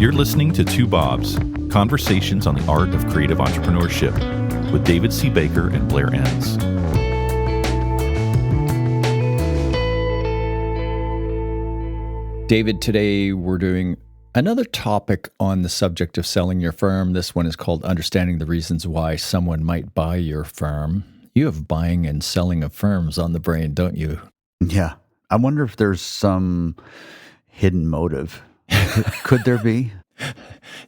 You're listening to Two Bobs, Conversations on the Art of Creative Entrepreneurship with David C. Baker and Blair Enns. David, today we're doing another topic on the subject of selling your firm. This one is called Understanding the Reasons Why Someone Might Buy Your Firm. You have buying and selling of firms on the brain, don't you? Yeah. I wonder if there's some hidden motive. Could there be?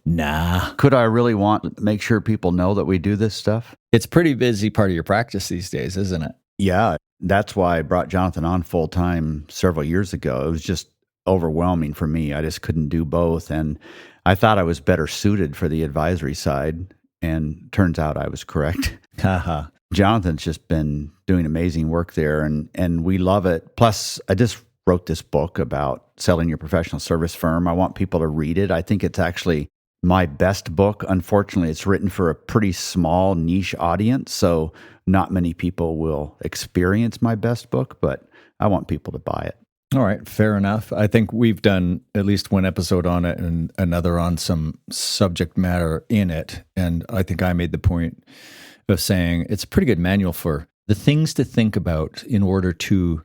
Nah. Could I really want to make sure people know that we do this stuff? It's a pretty busy part of your practice these days, isn't it? Yeah. That's why I brought Jonathan on full time several years ago. It was just overwhelming for me. I just couldn't do both. And I thought I was better suited for the advisory side. And turns out I was correct. Haha. Jonathan's just been doing amazing work there, and we love it. Plus, I just wrote this book about selling your professional service firm. I want people to read it. I think it's actually my best book. Unfortunately, it's written for a pretty small niche audience, so not many people will experience my best book, but I want people to buy it. All right, fair enough. I think we've done at least one episode on it and another on some subject matter in it. And I think I made the point of saying it's a pretty good manual for the things to think about in order to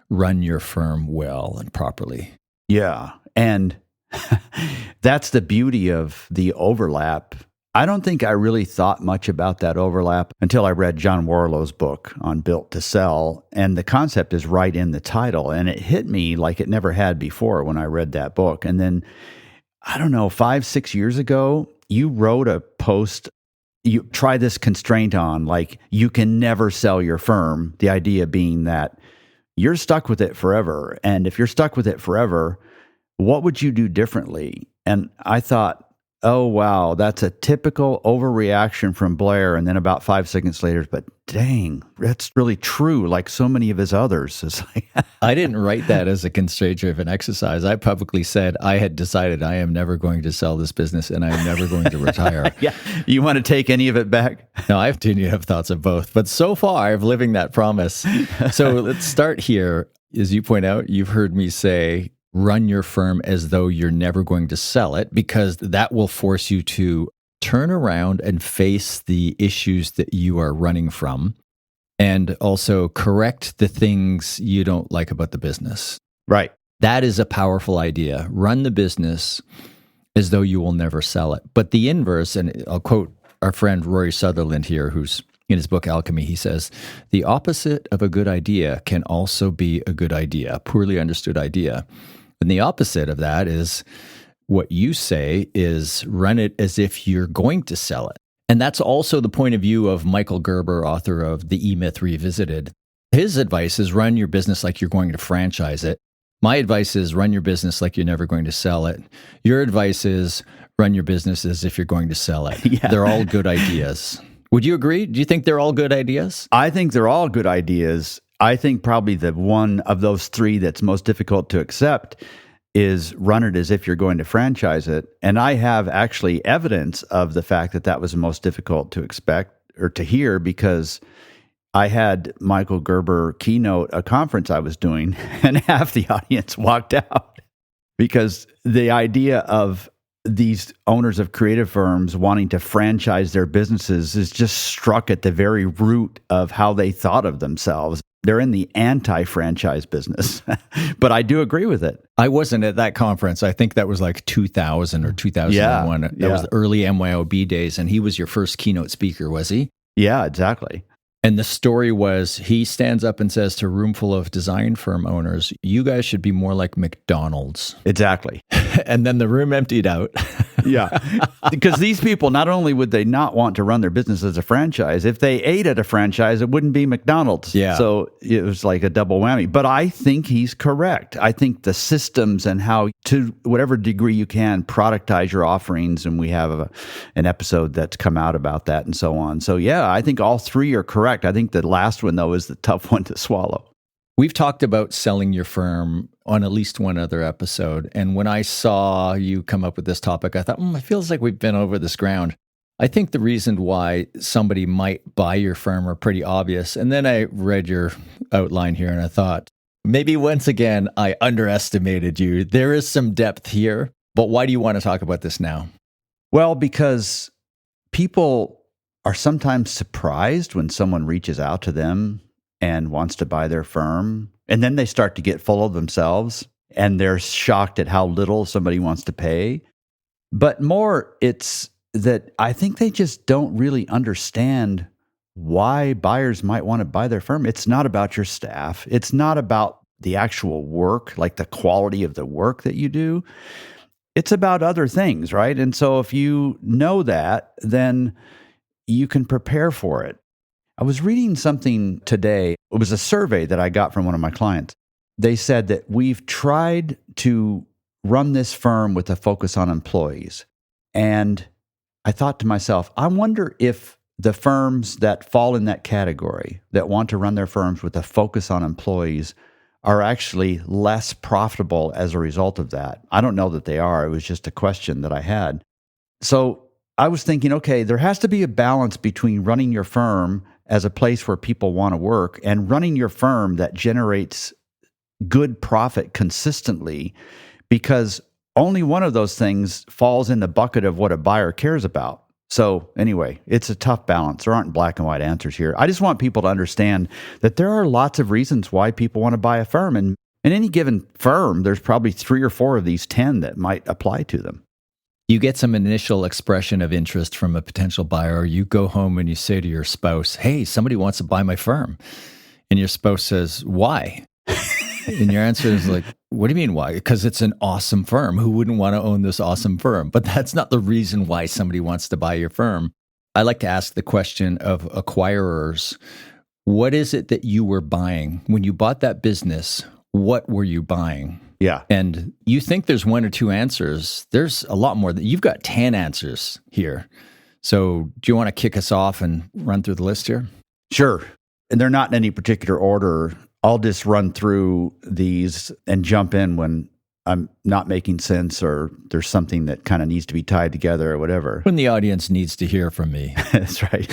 run your firm well and properly. Yeah. And that's the beauty of the overlap. I don't think I really thought much about that overlap until I read John Warrillow's book on Built to Sell. And the concept is right in the title. And it hit me like it never had before when I read that book. And then, I don't know, 5-6 years ago, you wrote a post. You try this constraint on, like, you can never sell your firm. The idea being that you're stuck with it forever. And if you're stuck with it forever, what would you do differently? And I thought, oh, wow, that's a typical overreaction from Blair. And then about 5 seconds later, but dang, that's really true. Like so many of his others. It's like I didn't write that as a constraint-driven exercise. I publicly said I had decided I am never going to sell this business and I am never going to retire. Yeah. You want to take any of it back? No, I continue to have thoughts of both. But so far, I'm living that promise. So let's start here. As you point out, you've heard me say, run your firm as though you're never going to sell it, because that will force you to turn around and face the issues that you are running from, and also correct the things you don't like about the business. Right. That is a powerful idea. Run the business as though you will never sell it. But the inverse, and I'll quote our friend Rory Sutherland here, who's in his book Alchemy, he says, the opposite of a good idea can also be a good idea, a poorly understood idea. And the opposite of that is what you say is run it as if you're going to sell it. And that's also the point of view of Michael Gerber, author of The E-Myth Revisited. His advice is run your business like you're going to franchise it. My advice is run your business like you're never going to sell it. Your advice is run your business as if you're going to sell it. Yeah. They're all good ideas. Would you agree? Do you think they're all good ideas? I think they're all good ideas. I think probably the one of those three that's most difficult to accept is run it as if you're going to franchise it. And I have actually evidence of the fact that that was the most difficult to expect or to hear, because I had Michael Gerber keynote a conference I was doing, and half the audience walked out because the idea of these owners of creative firms wanting to franchise their businesses is just struck at the very root of how they thought of themselves. They're in the anti-franchise business, but I do agree with it. I wasn't at that conference. I think that was like 2000 or 2001. That was the early MYOB days, and he was your first keynote speaker, was he? Yeah, exactly. And the story was, he stands up and says to a room full of design firm owners, you guys should be more like McDonald's. Exactly. And then the room emptied out. Yeah. Because these people, not only would they not want to run their business as a franchise, if they ate at a franchise, it wouldn't be McDonald's. Yeah. So it was like a double whammy. But I think he's correct. I think the systems and how, to whatever degree you can, productize your offerings. And we have an episode that's come out about that and so on. So yeah, I think all three are correct. I think the last one, though, is the tough one to swallow. We've talked about selling your firm on at least one other episode. And when I saw you come up with this topic, I thought, it feels like we've been over this ground. I think the reason why somebody might buy your firm are pretty obvious. And then I read your outline here and I thought, maybe once again, I underestimated you. There is some depth here. But why do you want to talk about this now? Well, because people are sometimes surprised when someone reaches out to them and wants to buy their firm, and then they start to get full of themselves and they're shocked at how little somebody wants to pay. But more, it's that I think they just don't really understand why buyers might want to buy their firm. It's not about your staff. It's not about the actual work, like the quality of the work that you do. It's about other things, right? And so if you know that, then you can prepare for it. I was reading something today. It was a survey that I got from one of my clients. They said that we've tried to run this firm with a focus on employees. And I thought to myself, I wonder if the firms that fall in that category, that want to run their firms with a focus on employees, are actually less profitable as a result of that. I don't know that they are. It was just a question that I had. So I was thinking, okay, there has to be a balance between running your firm as a place where people want to work and running your firm that generates good profit consistently, because only one of those things falls in the bucket of what a buyer cares about. So anyway, it's a tough balance. There aren't black and white answers here. I just want people to understand that there are lots of reasons why people want to buy a firm. And in any given firm, there's probably 3 or 4 of these 10 that might apply to them. You get some initial expression of interest from a potential buyer, or you go home and you say to your spouse, hey, somebody wants to buy my firm. And your spouse says, why? And your answer is like, what do you mean why? Because it's an awesome firm. Who wouldn't want to own this awesome firm? But that's not the reason why somebody wants to buy your firm. I like to ask the question of acquirers, what is it that you were buying? When you bought that business, what were you buying? Yeah. And you think there's 1 or 2 answers. There's a lot more. You've got 10 answers here. So do you want to kick us off and run through the list here? Sure. And they're not in any particular order. I'll just run through these and jump in when I'm not making sense or there's something that kind of needs to be tied together or whatever. When the audience needs to hear from me. That's right.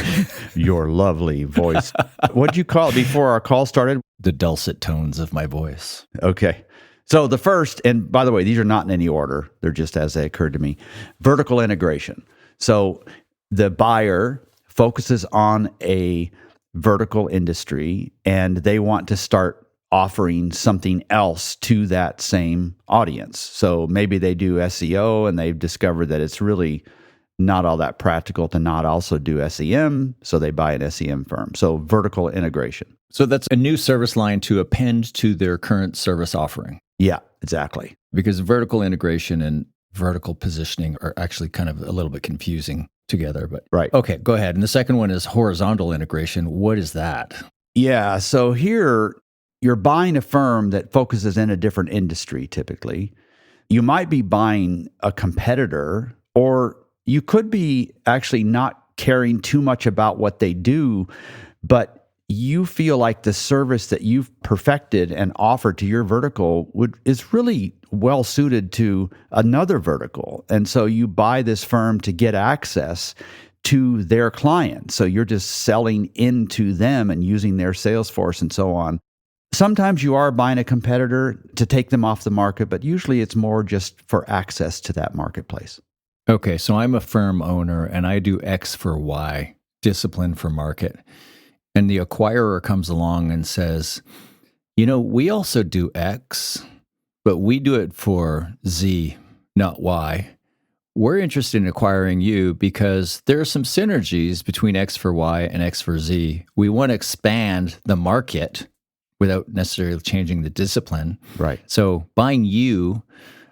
Your lovely voice. What'd you call it before our call started? The dulcet tones of my voice. Okay. So the first, and by the way, these are not in any order. They're just as they occurred to me. Vertical integration. So the buyer focuses on a vertical industry and they want to start offering something else to that same audience. So maybe they do SEO and they've discovered that it's really not all that practical to not also do SEM. So they buy an SEM firm. So vertical integration. So that's a new service line to append to their current service offering. Yeah, exactly. Because vertical integration and vertical positioning are actually kind of a little bit confusing together. But right. Okay, go ahead. And the second one is horizontal integration. What is that? Yeah. So here you're buying a firm that focuses in a different industry typically. You might be buying a competitor, or you could be actually not caring too much about what they do, but you feel like the service that you've perfected and offered to your vertical is really well suited to another vertical. And so you buy this firm to get access to their clients. So you're just selling into them and using their sales force and so on. Sometimes you are buying a competitor to take them off the market, but usually it's more just for access to that marketplace. Okay, so I'm a firm owner and I do X for Y, discipline for market. And the acquirer comes along and says, you know, we also do X, but we do it for Z, not Y. We're interested in acquiring you because there are some synergies between X for Y and X for Z. We want to expand the market without necessarily changing the discipline. Right. So buying you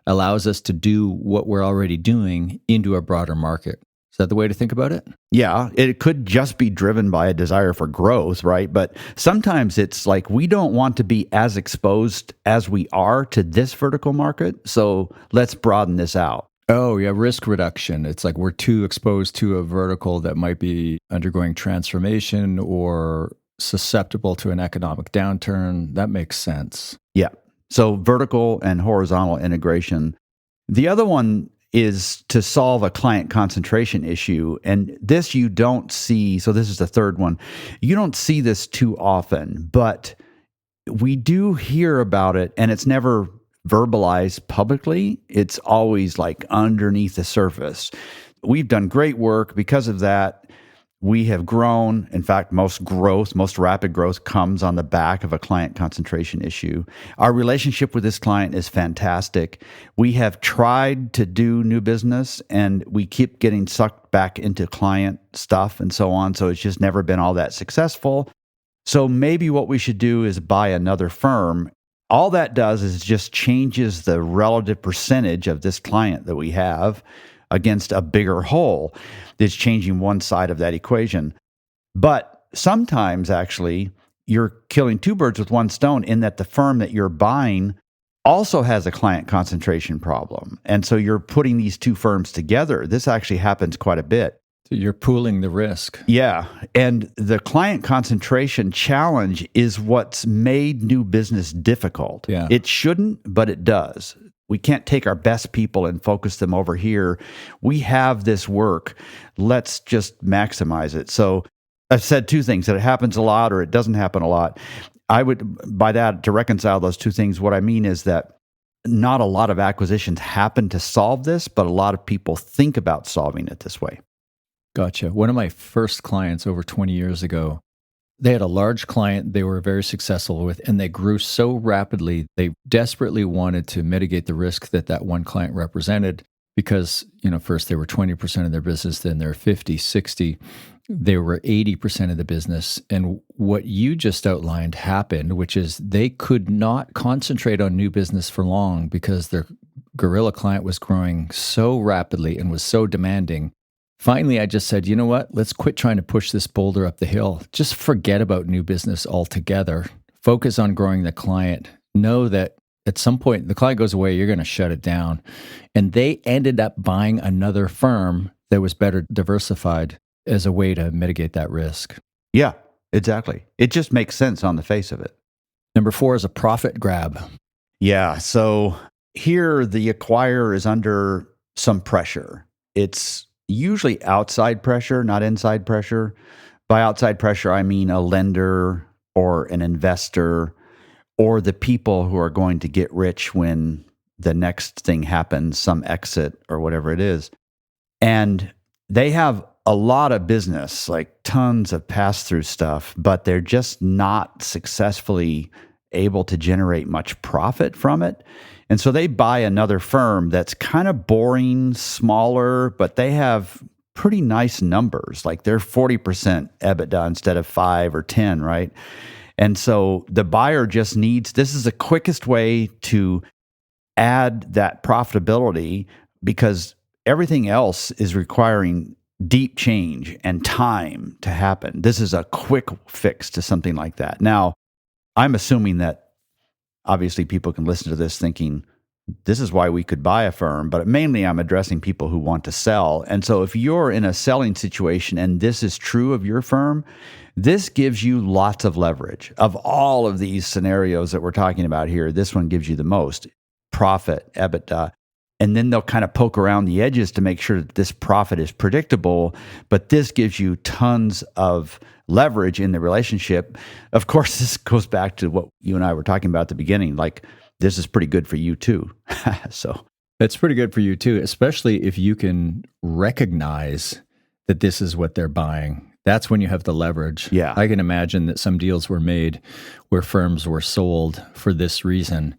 allows us to do what we're already doing into a broader market. Is that the way to think about it? Yeah, it could just be driven by a desire for growth, right? But sometimes it's like we don't want to be as exposed as we are to this vertical market, so let's broaden this out. Oh, yeah, risk reduction. It's like we're too exposed to a vertical that might be undergoing transformation or susceptible to an economic downturn. That makes sense. Yeah. So vertical and horizontal integration. The other one is to solve a client concentration issue. And this you don't see. So this is the third one. You don't see this too often, but we do hear about it, and it's never verbalized publicly. It's always like underneath the surface. We've done great work because of that. We have grown. In fact, most rapid growth comes on the back of a client concentration issue. Our relationship with this client is fantastic. We have tried to do new business and we keep getting sucked back into client stuff and so on. So it's just never been all that successful. So maybe what we should do is buy another firm. All that does is just changes the relative percentage of this client that we have against a bigger whole. It's changing one side of that equation. But sometimes, actually, you're killing two birds with one stone in that the firm that you're buying also has a client concentration problem. And so you're putting these two firms together. This actually happens quite a bit. So you're pooling the risk. Yeah. And the client concentration challenge is what's made new business difficult. Yeah. It shouldn't, but it does. We can't take our best people and focus them over here. We have this work. Let's just maximize it. So I've said two things, that it happens a lot or it doesn't happen a lot. I would, by that, to reconcile those two things, what I mean is that not a lot of acquisitions happen to solve this, but a lot of people think about solving it this way. Gotcha. One of my first clients over 20 years ago, they had a large client they were very successful with, and they grew so rapidly. They desperately wanted to mitigate the risk that one client represented because, first they were 20% of their business, then they're 50, 60. They were 80% of the business. And what you just outlined happened, which is they could not concentrate on new business for long because their gorilla client was growing so rapidly and was so demanding. Finally, I just said, you know what? Let's quit trying to push this boulder up the hill. Just forget about new business altogether. Focus on growing the client. Know that at some point the client goes away, you're going to shut it down. And they ended up buying another firm that was better diversified as a way to mitigate that risk. Yeah, exactly. It just makes sense on the face of it. Number 4 is a profit grab. Yeah. So here the acquirer is under some pressure. It's usually outside pressure, not inside pressure. By outside pressure, I mean a lender or an investor or the people who are going to get rich when the next thing happens, some exit or whatever it is. And they have a lot of business, like tons of pass-through stuff, but they're just not successfully able to generate much profit from it. And so they buy another firm that's kind of boring, smaller, but they have pretty nice numbers. Like they're 40% EBITDA instead of 5 or 10, right? And so the buyer just needs, this is the quickest way to add that profitability because everything else is requiring deep change and time to happen. This is a quick fix to something like that. Now, I'm assuming that obviously people can listen to this thinking, this is why we could buy a firm, but mainly I'm addressing people who want to sell. And so if you're in a selling situation and this is true of your firm, this gives you lots of leverage. Of all of these scenarios that we're talking about here, this one gives you the most profit, EBITDA. And then they'll kind of poke around the edges to make sure that this profit is predictable, but this gives you tons of leverage in the relationship. Of course, this goes back to what you and I were talking about at the beginning, like this is pretty good for you too. So it's pretty good for you too, especially if you can recognize that this is what they're buying. That's when you have the leverage. Yeah. I can imagine that some deals were made where firms were sold for this reason,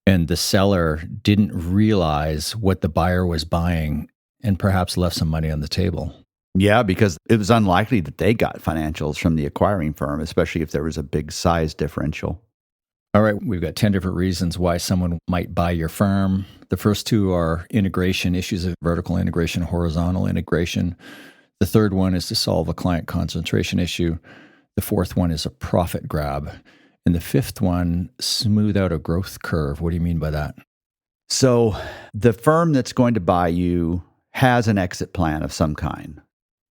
and the seller didn't realize what the buyer was buying and perhaps left some money on the table. Yeah, because it was unlikely that they got financials from the acquiring firm, especially if there was a big size differential. All right, we've got 10 different reasons why someone might buy your firm. The first two are integration issues of vertical integration, horizontal integration. The third one is to solve a client concentration issue. The fourth one is a profit grab. And the fifth one, smooth out a growth curve. What do you mean by that? So the firm that's going to buy you has an exit plan of some kind.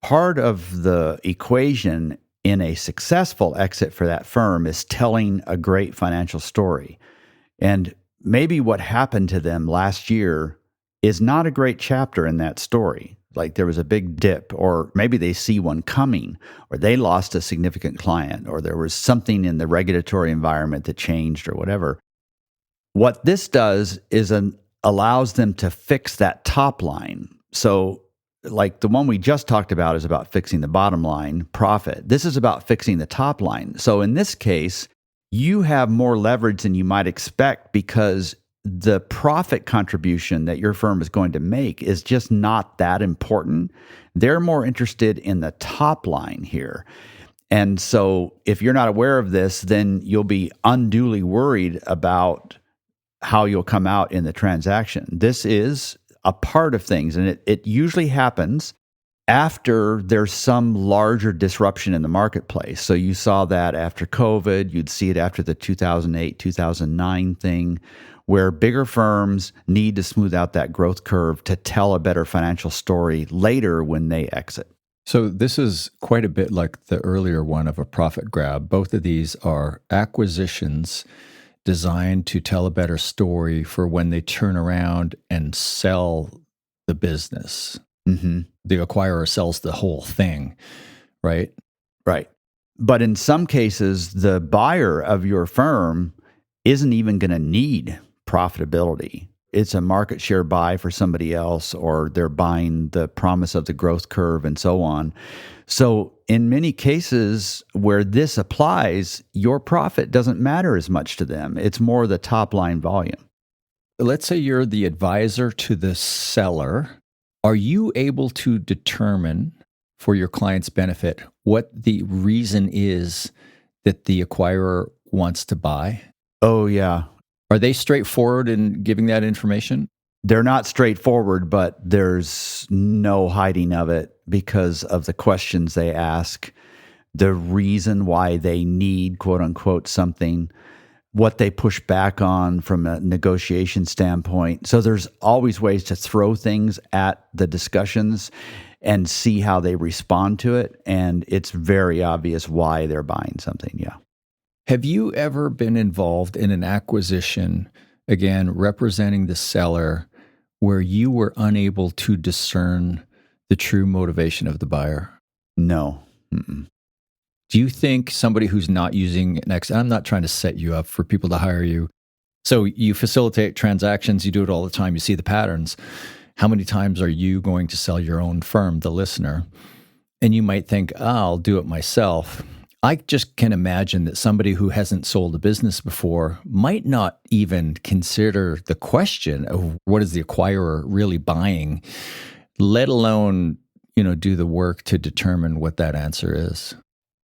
Part of the equation in a successful exit for that firm is telling a great financial story. And maybe what happened to them last year is not a great chapter in that story. Like there was a big dip, or maybe they see one coming, or they lost a significant client, or there was something in the regulatory environment that changed or whatever. What this does is allows them to fix that top line. So, like the one we just talked about is about fixing the bottom line profit. This is about fixing the top line. So in this case, you have more leverage than you might expect because the profit contribution that your firm is going to make is just not that important. They're more interested in the top line here. And so if you're not aware of this, then you'll be unduly worried about how you'll come out in the transaction. This is a part of things, and it usually happens after there's some larger disruption in the marketplace. So you saw that after COVID, you'd see it after the 2008, 2009 thing, where bigger firms need to smooth out that growth curve to tell a better financial story later when they exit. So this is quite a bit like the earlier one of a profit grab. Both of these are acquisitions designed to tell a better story for when they turn around and sell the business. Mm-hmm. The acquirer sells the whole thing, right? Right. But in some cases, the buyer of your firm isn't even going to need profitability. It's a market share buy for somebody else, or they're buying the promise of the growth curve and so on. So in many cases where this applies, your profit doesn't matter as much to them. It's more the top line volume. Let's say you're the advisor to the seller. Are you able to determine for your client's benefit what the reason is that the acquirer wants to buy? Oh, yeah. Are they straightforward in giving that information? They're not straightforward, but there's no hiding of it because of the questions they ask, the reason why they need, quote unquote, something, what they push back on from a negotiation standpoint. So there's always ways to throw things at the discussions and see how they respond to it. And it's very obvious why they're buying something. Yeah. Have you ever been involved in an acquisition, again, representing the seller, where you were unable to discern the true motivation of the buyer? No. Mm-mm. Do you think somebody who's not using I'm not trying to set you up for people to hire you. So you facilitate transactions, you do it all the time, you see the patterns. How many times are you going to sell your own firm, the listener? And you might think, I'll do it myself. I just can imagine that somebody who hasn't sold a business before might not even consider the question of what is the acquirer really buying, let alone, do the work to determine what that answer is.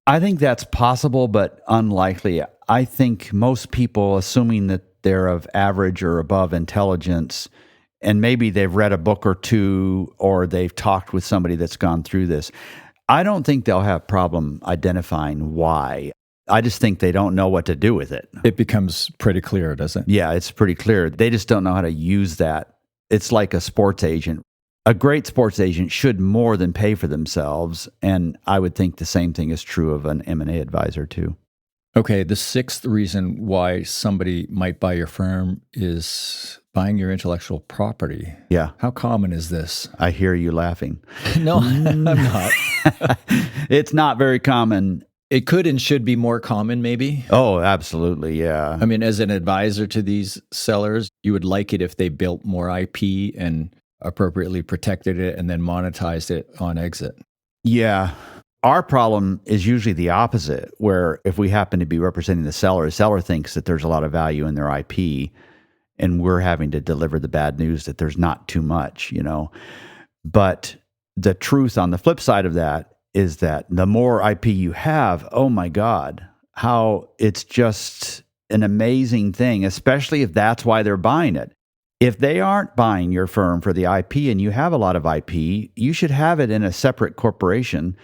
I think that's possible, but unlikely. I think most people, assuming that they're of average or above intelligence, and maybe they've read a book or two, or they've talked with somebody that's gone through this, I don't think they'll have problem identifying why. I just think they don't know what to do with it. It becomes pretty clear, doesn't it? Yeah, it's pretty clear. They just don't know how to use that. It's like a sports agent. A great sports agent should more than pay for themselves, and I would think the same thing is true of an M&A advisor too. Okay, the sixth reason why somebody might buy your firm is buying your intellectual property. Yeah. How common is this? I hear you laughing. No, I'm not. It's not very common. It could and should be more common, maybe. Oh, absolutely, yeah. I mean, as an advisor to these sellers, you would like it if they built more IP and appropriately protected it and then monetized it on exit. Yeah. Our problem is usually the opposite, where if we happen to be representing the seller thinks that there's a lot of value in their IP, and we're having to deliver the bad news that there's not too much, But the truth on the flip side of that is that the more IP you have, oh my God, how it's just an amazing thing, especially if that's why they're buying it. If they aren't buying your firm for the IP and you have a lot of IP, you should have it in a separate corporation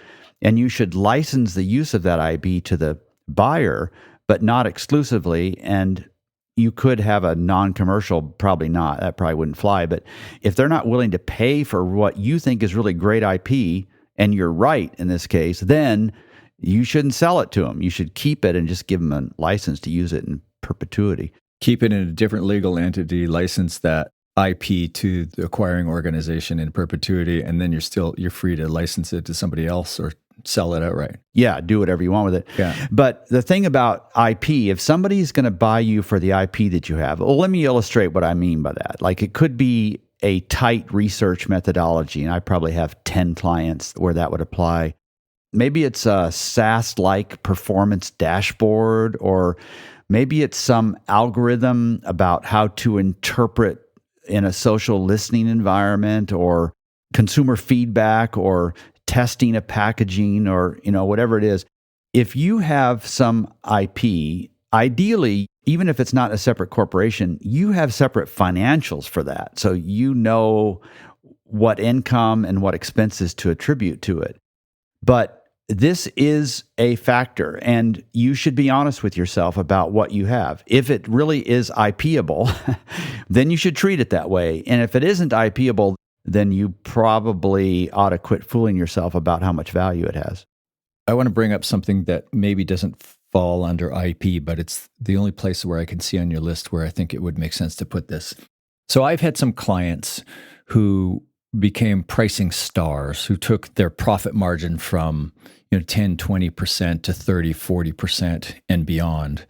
and you should license the use of that IP to the buyer, but not exclusively. And you could have a non-commercial, probably not, that probably wouldn't fly. But if they're not willing to pay for what you think is really great IP, and you're right in this case, then you shouldn't sell it to them. You should keep it and just give them a license to use it in perpetuity. Keep it in a different legal entity, license that IP to the acquiring organization in perpetuity, and then you're free to license it to somebody else or sell it outright. Yeah, do whatever you want with it. Yeah. But the thing about IP, if somebody's going to buy you for the IP that you have, well, let me illustrate what I mean by that. Like it could be a tight research methodology, and I probably have 10 clients where that would apply. Maybe it's a SaaS-like performance dashboard, or maybe it's some algorithm about how to interpret in a social listening environment, or consumer feedback, or testing a packaging, or whatever it is. If you have some IP, ideally, even if it's not a separate corporation, you have separate financials for that. So you know what income and what expenses to attribute to it. But this is a factor, and you should be honest with yourself about what you have. If it really is IPable, then you should treat it that way. And if it isn't IPable, then you probably ought to quit fooling yourself about how much value it has. I want to bring up something that maybe doesn't fall under IP, but it's the only place where I can see on your list where I think it would make sense to put this. So I've had some clients who became pricing stars, who took their profit margin from 10, 20% to 30, 40% and beyond.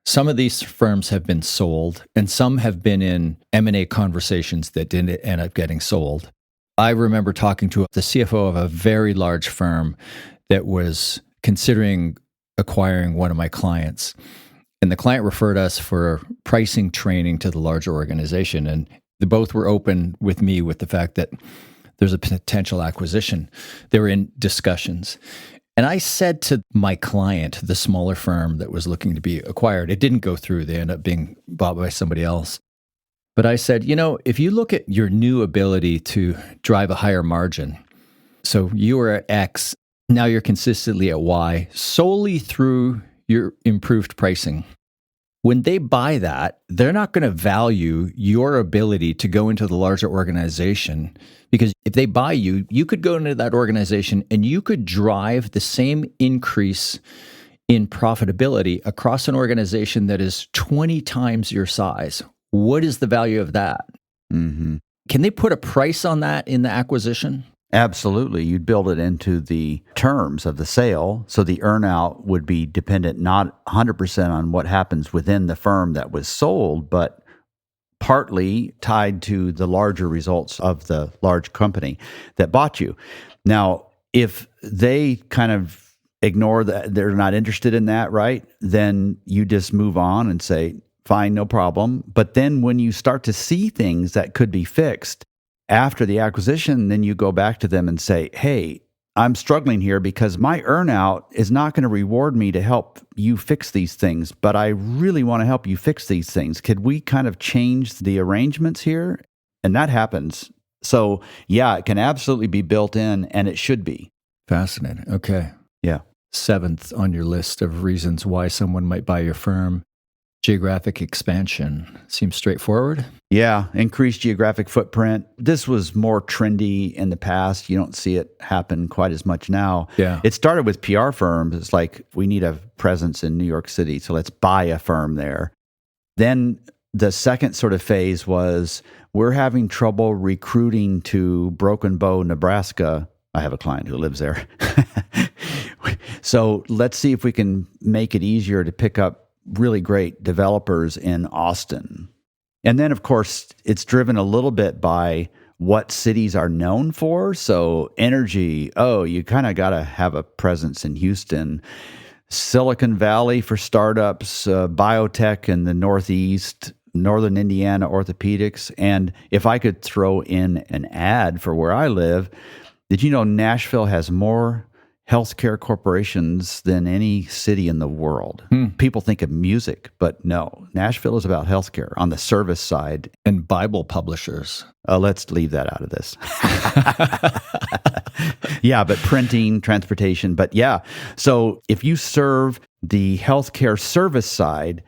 Some of these firms have been sold, and some have been in M&A conversations that didn't end up getting sold. I remember talking to the CFO of a very large firm that was considering acquiring one of my clients. And the client referred us for pricing training to the larger organization. And they both were open with me with the fact that there's a potential acquisition. They were in discussions. And I said to my client, the smaller firm that was looking to be acquired, it didn't go through. They ended up being bought by somebody else. But I said, if you look at your new ability to drive a higher margin, so you were at X, now you're consistently at Y, solely through your improved pricing. When they buy that, they're not going to value your ability to go into the larger organization, because if they buy you, you could go into that organization and you could drive the same increase in profitability across an organization that is 20 times your size. What is the value of that? Mm-hmm. Can they put a price on that in the acquisition? Absolutely. You'd build it into the terms of the sale. So the earnout would be dependent not 100% on what happens within the firm that was sold, but partly tied to the larger results of the large company that bought you. Now, if they kind of ignore that, they're not interested in that, right? Then you just move on and say, fine, no problem. But then when you start to see things that could be fixed after the acquisition, then you go back to them and say, hey, I'm struggling here because my earnout is not going to reward me to help you fix these things, but I really want to help you fix these things. Could we kind of change the arrangements here? And that happens. So yeah, it can absolutely be built in, and it should be. Fascinating. Okay. Yeah. 7th on your list of reasons why someone might buy your firm. Geographic expansion. Seems straightforward. Yeah, increased geographic footprint. This was more trendy in the past. You don't see it happen quite as much now. Yeah. It started with PR firms. It's like, we need a presence in New York City, so let's buy a firm there. Then the second sort of phase was, we're having trouble recruiting to Broken Bow, Nebraska. I have a client who lives there. So let's see if we can make it easier to pick up really great developers in Austin. And then, of course, it's driven a little bit by what cities are known for. So energy, you kind of got to have a presence in Houston. Silicon Valley for startups, biotech in the Northeast, Northern Indiana orthopedics. And if I could throw in an ad for where I live, did you know Nashville has more healthcare corporations than any city in the world? People think of music, but no, Nashville is about healthcare on the service side. And Bible publishers. Let's leave that out of this. Yeah, but printing, transportation, but yeah. So if you serve the healthcare service side,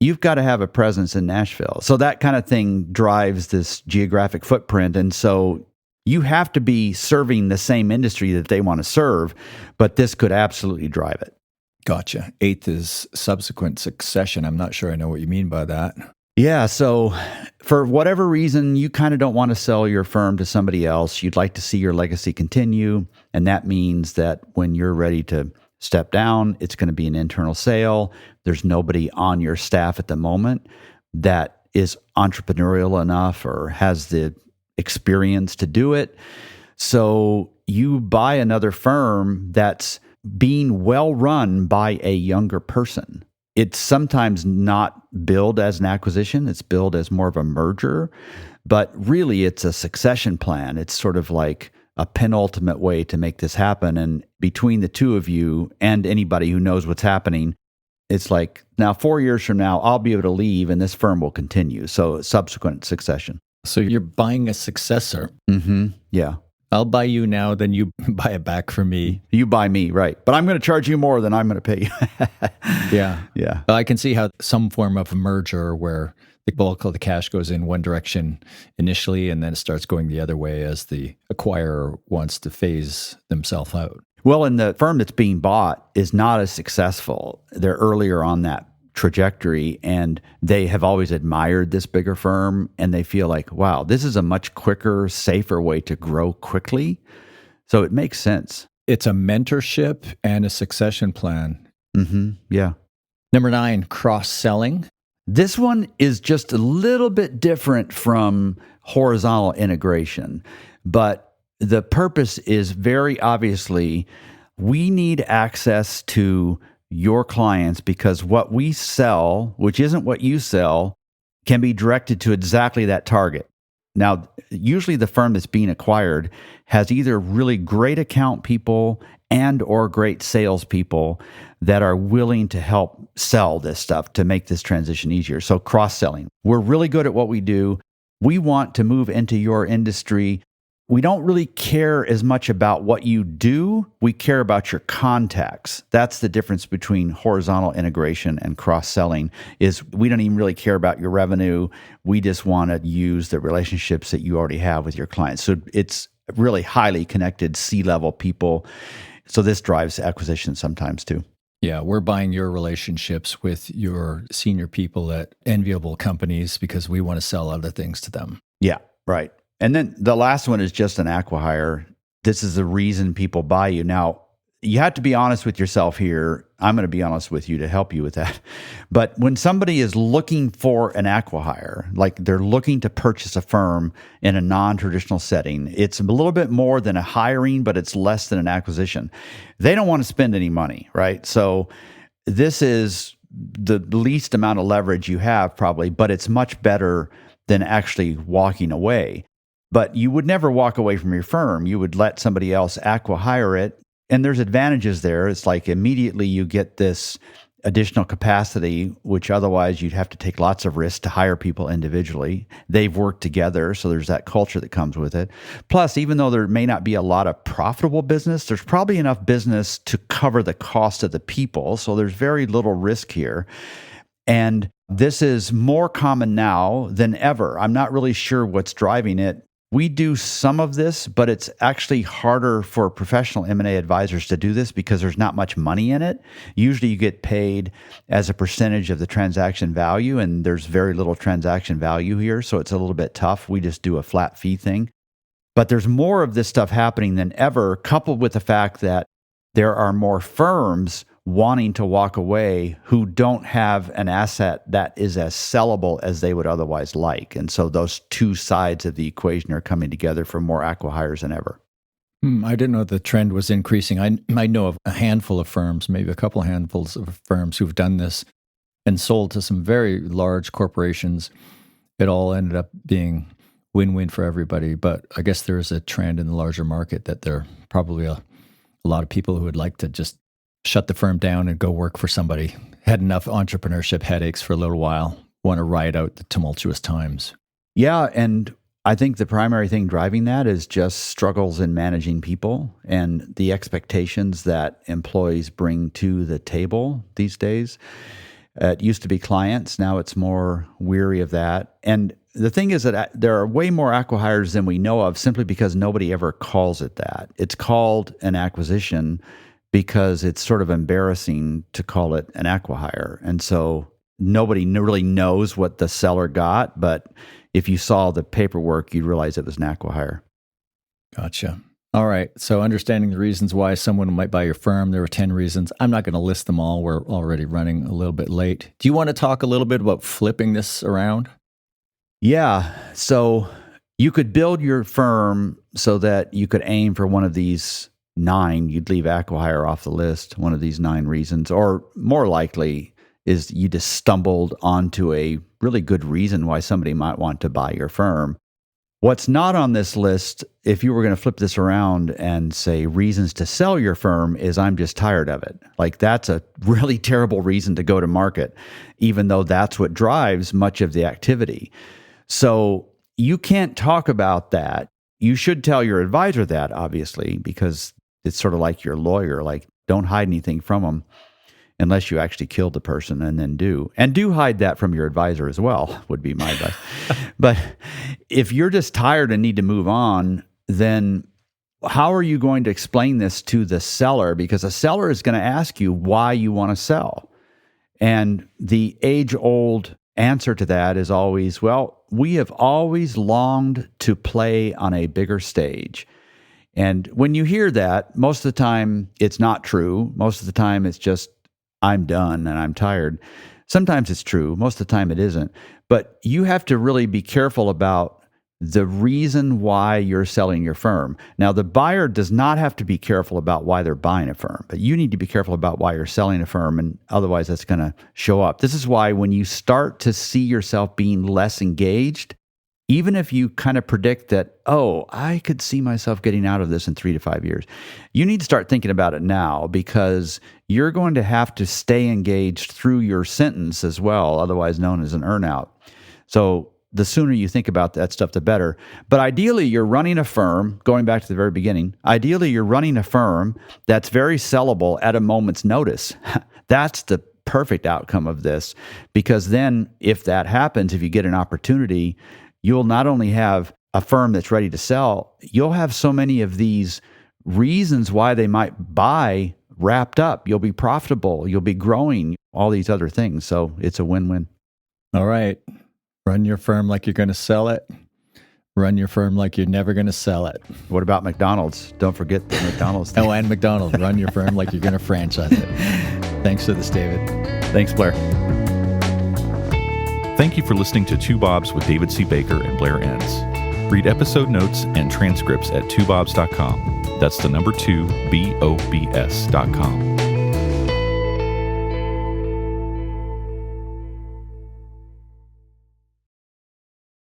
you've got to have a presence in Nashville. So that kind of thing drives this geographic footprint. And so you have to be serving the same industry that they want to serve, but this could absolutely drive it. Gotcha. 8th is subsequent succession. I'm not sure I know what you mean by that. Yeah. So for whatever reason, you kind of don't want to sell your firm to somebody else. You'd like to see your legacy continue. And that means that when you're ready to step down, it's going to be an internal sale. There's nobody on your staff at the moment that is entrepreneurial enough or has the experience to do it. So you buy another firm that's being well run by a younger person. It's sometimes not billed as an acquisition. It's billed as more of a merger, but really it's a succession plan. It's sort of like a penultimate way to make this happen. And between the two of you and anybody who knows what's happening, it's like, now 4 years from now, I'll be able to leave and this firm will continue. So subsequent succession. So you're buying a successor. Mm-hmm. Yeah. I'll buy you now, then you buy it back from me. You buy me, right. But I'm going to charge you more than I'm going to pay you. Yeah. Yeah. I can see how some form of merger where the bulk of the cash goes in one direction initially, and then it starts going the other way as the acquirer wants to phase themselves out. Well, and the firm that's being bought is not as successful. They're earlier on that trajectory, and they have always admired this bigger firm, and they feel like, wow, this is a much quicker, safer way to grow quickly. So it makes sense. It's a mentorship and a succession plan. Mm-hmm. Yeah. Number 9, cross-selling. This one is just a little bit different from horizontal integration, but the purpose is very obviously we need access to your clients because what we sell, which isn't what you sell, can be directed to exactly that target. Now, usually the firm that's being acquired has either really great account people and or great salespeople that are willing to help sell this stuff to make this transition easier. So cross-selling. We're really good at what we do. We want to move into your industry. We don't really care as much about what you do. We care about your contacts. That's the difference between horizontal integration and cross-selling is we don't even really care about your revenue. We just want to use the relationships that you already have with your clients. So it's really highly connected C-level people. So this drives acquisition sometimes too. Yeah, we're buying your relationships with your senior people at enviable companies because we want to sell other things to them. Yeah, right. And then the last one is just an acqui-hire. This is the reason people buy you. Now, you have to be honest with yourself here. I'm going to be honest with you to help you with that. But when somebody is looking for an acqui-hire, like they're looking to purchase a firm in a non-traditional setting, it's a little bit more than a hiring, but it's less than an acquisition. They don't want to spend any money, right? So this is the least amount of leverage you have probably, but it's much better than actually walking away. But you would never walk away from your firm. You would let somebody else acqui-hire it. And there's advantages there. It's like immediately you get this additional capacity, which otherwise you'd have to take lots of risks to hire people individually. They've worked together, so there's that culture that comes with it. Plus, even though there may not be a lot of profitable business, there's probably enough business to cover the cost of the people. So there's very little risk here. And this is more common now than ever. I'm not really sure what's driving it. We do some of this, but it's actually harder for professional M&A advisors to do this because there's not much money in it. Usually you get paid as a percentage of the transaction value, and there's very little transaction value here, so it's a little bit tough. We just do a flat fee thing. But there's more of this stuff happening than ever, coupled with the fact that there are more firms wanting to walk away who don't have an asset that is as sellable as they would otherwise like. And so those two sides of the equation are coming together for more acqui-hires than ever. I didn't know the trend was increasing. I know of a handful of firms, maybe a couple of handfuls of firms who've done this and sold to some very large corporations. It all ended up being win-win for everybody. But I guess there is a trend in the larger market that there are probably a lot of people who would like to just shut the firm down and go work for somebody. Had enough entrepreneurship headaches for a little while, want to ride out the tumultuous times. Yeah, and I think the primary thing driving that is just struggles in managing people and the expectations that employees bring to the table these days. It used to be clients, now it's more weary of that. And the thing is that there are way more acqui-hires than we know of simply because nobody ever calls it that. It's called an acquisition because it's sort of embarrassing to call it an acqui-hire. And so nobody really knows what the seller got, but if you saw the paperwork, you'd realize it was an acqui-hire. Gotcha. All right. So understanding the reasons why someone might buy your firm, there were 10 reasons. I'm not going to list them all. We're already running a little bit late. Do you want to talk a little bit about flipping this around? Yeah. So you could build your firm so that you could aim for one of these 9. You'd leave acqui-hire off the list, one of these 9 reasons, or more likely is you just stumbled onto a really good reason why somebody might want to buy your firm. What's not on this list, if you were going to flip this around and say reasons to sell your firm, is I'm just tired of it. Like, that's a really terrible reason to go to market, even though that's what drives much of the activity. So you can't talk about that. You should tell your advisor that, obviously, because it's sort of like your lawyer, like, don't hide anything from them unless you actually killed the person, and then do. And do hide that from your advisor as well, would be my advice. But if you're just tired and need to move on, then how are you going to explain this to the seller? Because a seller is going to ask you why you want to sell. And the age-old answer to that is always, well, we have always longed to play on a bigger stage. And when you hear that, most of the time it's not true. Most of the time it's just, I'm done and I'm tired. Sometimes it's true. Most of the time it isn't. But you have to really be careful about the reason why you're selling your firm. Now, the buyer does not have to be careful about why they're buying a firm, but you need to be careful about why you're selling a firm, and otherwise that's going to show up. This is why when you start to see yourself being less engaged, even if you kind of predict that, oh, I could see myself getting out of this in 3 to 5 years, you need to start thinking about it now, because you're going to have to stay engaged through your sentence as well, otherwise known as an earnout. So the sooner you think about that stuff, the better. But ideally, you're running a firm, going back to the very beginning, ideally you're running a firm that's very sellable at a moment's notice. That's the perfect outcome of this, because then if that happens, if you get an opportunity, you'll not only have a firm that's ready to sell, you'll have so many of these reasons why they might buy wrapped up. You'll be profitable, you'll be growing, all these other things. So it's a win-win. All right. Run your firm like you're going to sell it. Run your firm like you're never going to sell it. What about McDonald's? Don't forget the McDonald's thing. Oh, and McDonald's. Run your firm like you're going to franchise it. Thanks for this, David. Thanks, Blair. Thank you for listening to Two Bobs with David C. Baker and Blair Enns. Read episode notes and transcripts at twobobs.com. That's the number 2, BOBS.com.